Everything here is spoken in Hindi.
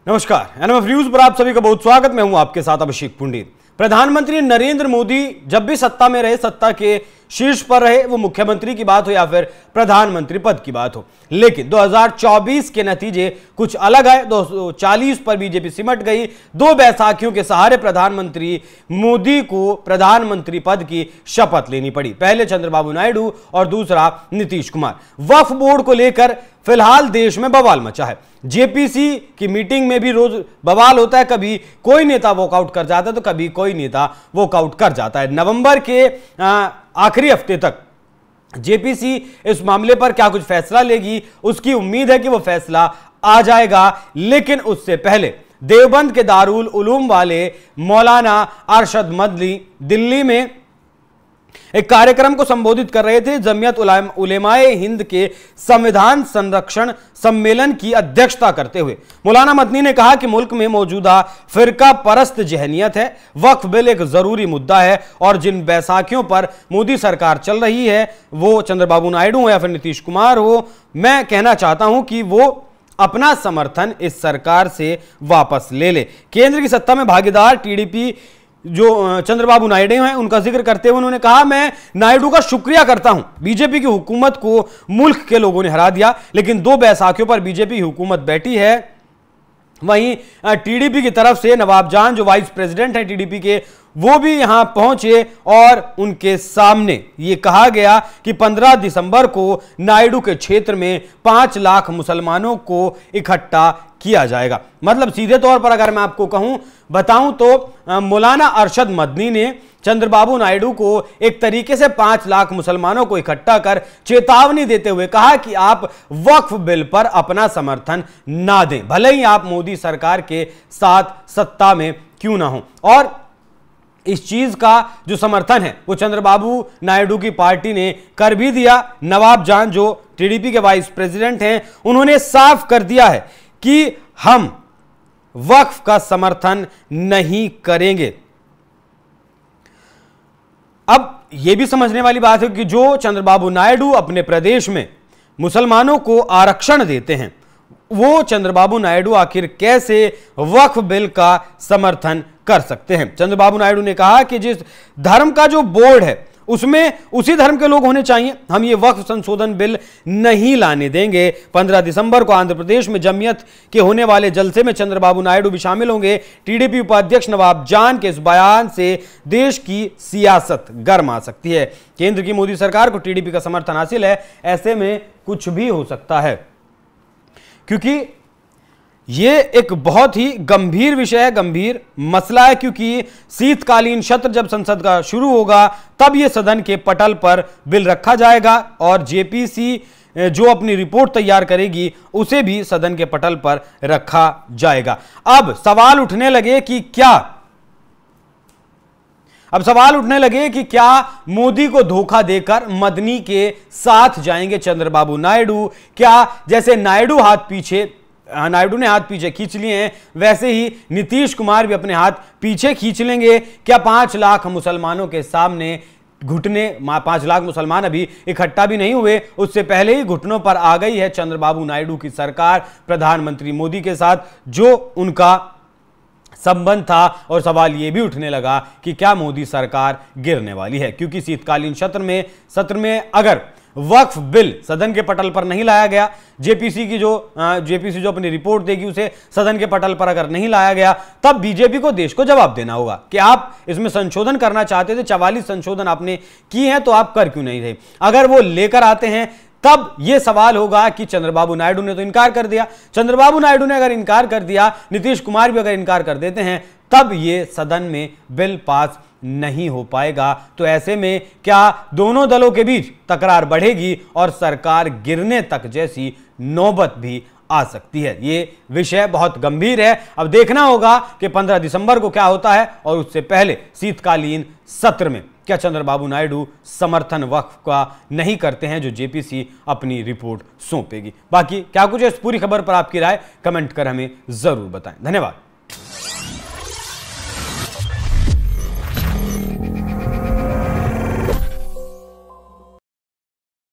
नमस्कार, एनएमएफ न्यूज पर आप सभी का बहुत स्वागत। मैं हूं आपके साथ अभिषेक पुंडित। प्रधानमंत्री नरेंद्र मोदी जब भी सत्ता में रहे, सत्ता के शीर्ष पर रहे, वो मुख्यमंत्री की बात हो या फिर प्रधानमंत्री पद की बात हो, लेकिन 2024 के नतीजे कुछ अलग आए। 240 पर बीजेपी सिमट गई। दो बैसाखियों के सहारे प्रधानमंत्री मोदी को प्रधानमंत्री पद की शपथ लेनी पड़ी। पहले चंद्रबाबू नायडू और दूसरा नीतीश कुमार। वक्फ बोर्ड को लेकर फिलहाल देश में बवाल मचा है। जेपीसी की मीटिंग में भी रोज बवाल होता है। कभी कोई नेता वॉकआउट कर जाता है तो कभी कोई नेता वॉकआउट कर जाता है। नवंबर के आखिरी हफ्ते तक जेपीसी इस मामले पर क्या कुछ फैसला लेगी, उसकी उम्मीद है कि वो फैसला आ जाएगा। लेकिन उससे पहले देवबंद के दारुल उलूम वाले मौलाना अरशद मदनी दिल्ली में एक कार्यक्रम को संबोधित कर रहे थे। जमीयत उलेमाए हिंद के संविधान संरक्षण सम्मेलन की अध्यक्षता करते हुए मौलाना मदनी ने कहा कि मुल्क में मौजूदा फिरका परस्त जहनियत है। वक्फ बिल एक जरूरी मुद्दा है और जिन बैसाखियों पर मोदी सरकार चल रही है, वो चंद्रबाबू नायडू हो या फिर नीतीश कुमार हो, मैं कहना चाहता हूं कि वो अपना समर्थन इस सरकार से वापस ले ले। केंद्र की सत्ता में भागीदार टीडीपी जो चंद्रबाबू नायडू हैं, उनका जिक्र करते हुए उन्होंने कहा, मैं नायडू का शुक्रिया करता हूं। बीजेपी की हुकूमत को मुल्क के लोगों ने हरा दिया, लेकिन दो बैसाखियों पर बीजेपी की हुकूमत बैठी है। वहीं टीडीपी की तरफ से नवाब जान जो वाइस प्रेसिडेंट हैं टीडीपी के, वो भी यहां पहुंचे और उनके सामने ये कहा गया कि 15 दिसंबर को नायडू के क्षेत्र में 5 लाख मुसलमानों को इकट्ठा किया जाएगा। मतलब सीधे तौर पर अगर मैं आपको बताऊं तो मौलाना अरशद मदनी ने चंद्रबाबू नायडू को एक तरीके से 5 लाख मुसलमानों को इकट्ठा कर चेतावनी देते हुए कहा कि आप वक्फ बिल पर अपना समर्थन ना दें, भले ही आप मोदी सरकार के साथ सत्ता में क्यों ना हो। और इस चीज का जो समर्थन है वो चंद्रबाबू नायडू की पार्टी ने कर भी दिया। नवाब जान जो टीडीपी के वाइस प्रेसिडेंट हैं, उन्होंने साफ कर दिया है कि हम वक्फ का समर्थन नहीं करेंगे। अब यह भी समझने वाली बात है कि जो चंद्रबाबू नायडू अपने प्रदेश में मुसलमानों को आरक्षण देते हैं, वो चंद्रबाबू नायडू आखिर कैसे वक्फ बिल का समर्थन कर सकते हैं। चंद्रबाबू नायडू ने कहा कि जिस धर्म का जो बोर्ड है उसमें उसी धर्म के लोग होने चाहिए, हम ये वक्फ संशोधन बिल नहीं लाने देंगे। 15 दिसंबर को आंध्र प्रदेश में जमीयत के होने वाले जलसे में चंद्रबाबू नायडू भी शामिल होंगे। टीडीपी उपाध्यक्ष नवाब जान के इस बयान से देश की सियासत गर्म आ सकती है। केंद्र की मोदी सरकार को टीडीपी का समर्थन हासिल है, ऐसे में कुछ भी हो सकता है, क्योंकि ये एक बहुत ही गंभीर विषय है, गंभीर मसला है। क्योंकि शीतकालीन सत्र जब संसद का शुरू होगा तब ये सदन के पटल पर बिल रखा जाएगा और जेपीसी जो अपनी रिपोर्ट तैयार करेगी उसे भी सदन के पटल पर रखा जाएगा। अब सवाल उठने लगे कि क्या मोदी को धोखा देकर मदनी के साथ जाएंगे चंद्रबाबू नायडू? क्या जैसे नायडू ने हाथ पीछे खींच लिए हैं, वैसे ही नीतीश कुमार भी अपने हाथ पीछे खींच लेंगे? क्या 5 लाख मुसलमानों के सामने घुटने, 5 लाख मुसलमान अभी इकट्ठा भी नहीं हुए, उससे पहले ही घुटनों पर आ गई है चंद्रबाबू नायडू की सरकार प्रधानमंत्री मोदी के साथ, जो उनका संबंध था। और सवाल यह भी उठने लगा कि क्या मोदी सरकार गिरने वाली है? क्योंकि शीतकालीन सत्र में अगर वक्फ बिल सदन के पटल पर नहीं लाया गया, जेपीसी जो अपनी रिपोर्ट देगी उसे सदन के पटल पर अगर नहीं लाया गया, तब बीजेपी को देश को जवाब देना होगा कि आप इसमें संशोधन करना चाहते थे, 44 संशोधन आपने किए हैं, तो आप कर क्यों नहीं रहे? अगर वो लेकर आते हैं तब यह सवाल होगा कि चंद्रबाबू नायडू ने तो इनकार कर दिया। चंद्रबाबू नायडू ने अगर इनकार कर दिया, नीतीश कुमार भी अगर इनकार कर देते हैं, तब यह सदन में बिल पास नहीं हो पाएगा। तो ऐसे में क्या दोनों दलों के बीच तकरार बढ़ेगी और सरकार गिरने तक जैसी नौबत भी आ सकती है। ये विषय बहुत गंभीर है। अब देखना होगा कि 15 दिसंबर को क्या होता है और उससे पहले शीतकालीन सत्र में क्या चंद्रबाबू नायडू समर्थन वक्फ का नहीं करते हैं, जो जेपीसी अपनी रिपोर्ट सौंपेगी। बाकी क्या कुछ है इस पूरी खबर पर आपकी राय कमेंट कर हमें जरूर बताएं। धन्यवाद।